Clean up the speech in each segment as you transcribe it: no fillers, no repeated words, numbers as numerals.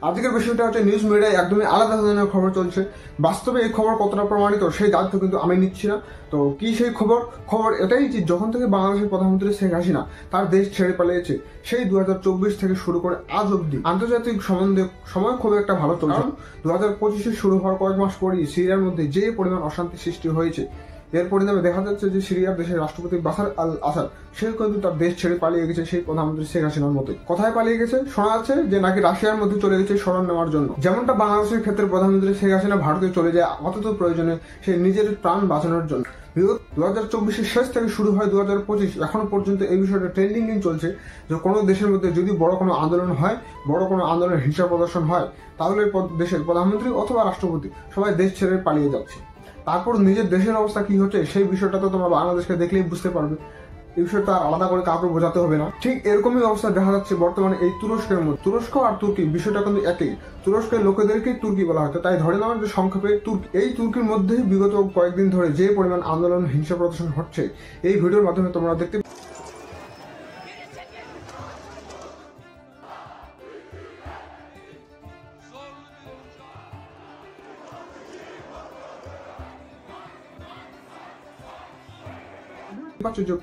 আজকের বিষয়টা হচ্ছে নিউজ মিডিয়ায় একদমই আলাদা ধরনের খবর চলছে। বাস্তবে এই খবর কতটা প্রমাণিত সেই দায়িত্ব কিন্তু আমি নিচ্ছি না। তো কি সেই খবর এটাই যে যখন থেকে বাংলাদেশের প্রধানমন্ত্রী শেখ হাসিনা তার দেশ ছেড়ে পালিয়েছে, সেই 2024 থেকে শুরু করে আজ অব্দি আন্তর্জাতিক সময় খুব একটা ভালো চলছে। 2025 শুরু হওয়ার কয়েক মাস পরই সিরিয়ার মধ্যে যে পরিমাণ অশান্তি সৃষ্টি হয়েছে, এর পরিণামে দেখা যাচ্ছে যে সিরিয়ার দেশের রাষ্ট্রপতি বাশার আল আসাদ সে কিন্তু তার দেশ ছেড়ে পালিয়ে গেছে সেই প্রধানমন্ত্রী শেখ হাসিনার মতোই। কোথায় পালিয়ে গেছে? শোনা যাচ্ছে যে নাকি রাশিয়ার মধ্যে চলে গেছে শরণ নেওয়ার জন্য। যেমনটা বাংলাদেশের ক্ষেত্রে প্রধানমন্ত্রী শেখ হাসিনা ভারতে চলে যায় আপাতত প্রয়োজনে সে নিজের প্রাণ বাঁচানোর জন্য। 2024 শেষ থেকে শুরু হয় 2025, এখনো পর্যন্ত এই বিষয়টা ট্রেন্ডিং চলছে যে কোনো দেশের মধ্যে যদি বড় কোনো আন্দোলন হয়, বড় কোনো আন্দোলনের হিংসা প্রদর্শন হয়, তাহলে দেশের প্রধানমন্ত্রী অথবা রাষ্ট্রপতি সবাই দেশ ছেড়ে পালিয়ে যাচ্ছে। তারপর নিজের দেশের অবস্থা কি হচ্ছে সেই বিষয়টা তো তোমরা বাংলাদেশকে দেখলেই বুঝতে পারবে। এই বিষয়টা আলাদা করে কাউকে বোঝাতে হবে না। ঠিক এরকমই অবস্থা দেখা যাচ্ছে বর্তমানে এই তুরস্কের মধ্যে। তুরস্ক আর তুর্কি বিষয়টা কিন্তু একই। তুরস্কের লোকেদেরকেই তুর্কি বলা হতো, তাই ধরে নেওয়ার যে সংক্ষেপে তুর্কি। এই তুর্কির মধ্যেই বিগত কয়েকদিন ধরে যে পরিমাণ আন্দোলন হিংসা প্রদর্শন হচ্ছে এই ভিডিওর মাধ্যমে তোমরা দেখতে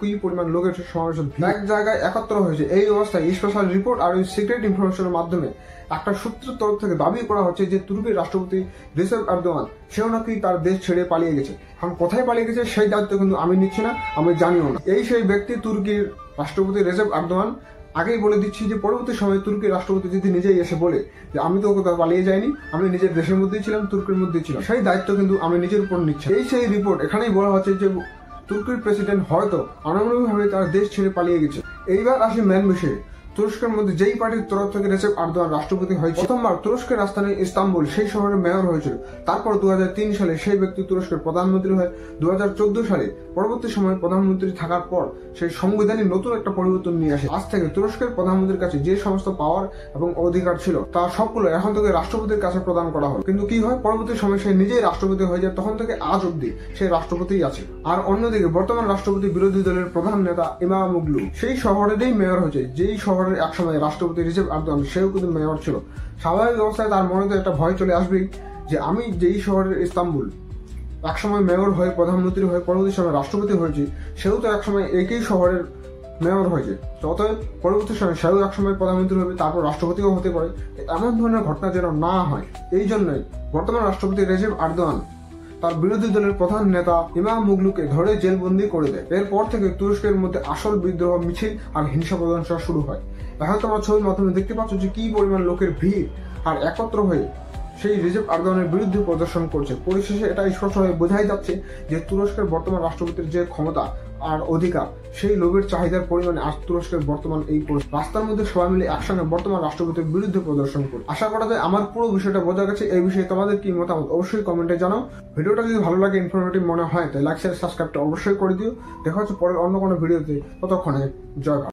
কি পরিমাণ লোকের সমাবেশ এক জায়গায় একত্র হয়েছে। এই অবস্থায় স্পেশাল রিপোর্ট আর সিক্রেট ইনফরমেশনের মাধ্যমে একটা সূত্রের তরফ থেকে দাবি করা হচ্ছে যে তুর্কির রাষ্ট্রপতি রিসেপ এরদোয়ান সেও নাকি তার দেশ ছেড়ে পালিয়ে গেছে। এখন কোথায় পালিয়ে গেছে সেই দায়িত্ব কিন্তু আমি নিচ্ছি না, আমি জানিও না। এই সেই ব্যক্তি তুর্কির রাষ্ট্রপতি রিসেপ এরদোয়ান। আগেই বলে দিচ্ছি যে পরবর্তী সময়ে তুর্কির রাষ্ট্রপতি যদি নিজেই এসে বলে যে আমি তো কোথাও পালিয়ে যাইনি, আমি নিজের দেশের মধ্যেই ছিলাম, তুর্কির মধ্যেই ছিলাম, সেই দায়িত্ব কিন্তু আমি নিজের উপর নিচ্ছি। এই সেই রিপোর্ট এখানেই বলা হচ্ছে যে তুর্কির প্রেসিডেন্ট হয়তো অনানুষ্ঠানিকভাবে তার দেশ ছেড়ে পালিয়ে গেছে। এইবার আসি মেন বিষয়ে। তুরস্কের মধ্যে যেই পার্টির তরফ থেকে রিসেপ এরদোয়ান রাষ্ট্রপতি হয়েছে, প্রথমবার তুরস্কের রাজধানী ইস্তাম্বুল সেই শহরের মেয়র হয়েছিল। তারপর 2003 সালে সেই ব্যক্তি তুরস্কের প্রধানমন্ত্রী হয়। 2014 সালে পরবর্তী সময়ে প্রধানমন্ত্রী থাকার পর সেই সংবিধানে নতুন একটা পরিবর্তন নিয়ে আসে। আজ থেকে তুরস্কের প্রধানমন্ত্রীর কাছে যে সমস্ত পাওয়ার এবং অধিকার ছিল তার সবগুলো এখন থেকে রাষ্ট্রপতির কাছে প্রদান করা হয়। কিন্তু কি হয়, পরবর্তী সময় সে নিজেই রাষ্ট্রপতি হয়ে যায়, তখন থেকে আজ অব্দি সেই রাষ্ট্রপতিই আছে। আর অন্যদিকে বর্তমান রাষ্ট্রপতি বিরোধী দলের প্রধান নেতা ইমামোগলু সেই শহরেরই মেয়র হয়েছে, যেই শহরের একসময় রাষ্ট্রপতি রিসেপ এরদোয়ান সেও কিন্তু মেয়র ছিল। স্বাভাবিক অবস্থায় তার মনে তো একটা ভয় চলে আসবেই যে আমি যেই শহরের ইস্তাম্বুল একসময় মেয়র হয়ে প্রধানমন্ত্রী হয়ে পরবর্তী সময় রাষ্ট্রপতি হয়েছে, সেও তো একসময় একই শহরের মেয়র হয়েছে, অতএব পরবর্তী সময় সেও একসময় প্রধানমন্ত্রী হবে, তারপর রাষ্ট্রপতিও হতে পারে। এমন ধরনের ঘটনা যেন না হয়, এই জন্যই বর্তমান রাষ্ট্রপতি রিসেপ এরদোয়ান তার বিরোধী দলের প্রধান নেতা ইমামোগলুকে ধরে জেলবন্দি করে দেয়। এরপর থেকে তুরস্কের মধ্যে আসল বিদ্রোহ মিছিল আর হিংসা প্রদর্শন শুরু হয়। এখন তোমরা ছবির মাধ্যমে দেখতে পাচ্ছ যে কি পরিমাণ লোকের ভিড় আর একত্র হয়ে সেই রিসেপ এরদোয়ানের বিরুদ্ধে প্রদর্শন করছে। পরিশেষে এটা স্পষ্ট হয়ে বোঝাই যাচ্ছে যে তুরস্কের বর্তমান রাষ্ট্রপতির যে ক্ষমতা আর অধিকার, সেই লোভের চাহিদার পরিমাণে আজ তুরস্কের বর্তমান এই রাস্তার মধ্যে সবাই মিলে একসঙ্গে বর্তমান রাষ্ট্রপতির বিরুদ্ধে প্রদর্শন করে। আশা করা যায় আমার পুরো বিষয়টা বোঝা গেছে। এই বিষয়ে তোমাদের কি মতামত অবশ্যই কমেন্টে জানাও। ভিডিওটা যদি ভালো লাগে, ইনফরমেটিভ মনে হয়, তাই লাইক শেয়ার সাবস্ক্রাইবটা অবশ্যই করে দিও। দেখা হচ্ছে পরের অন্য কোনো ভিডিওতে। ততক্ষণে জয় ভারত।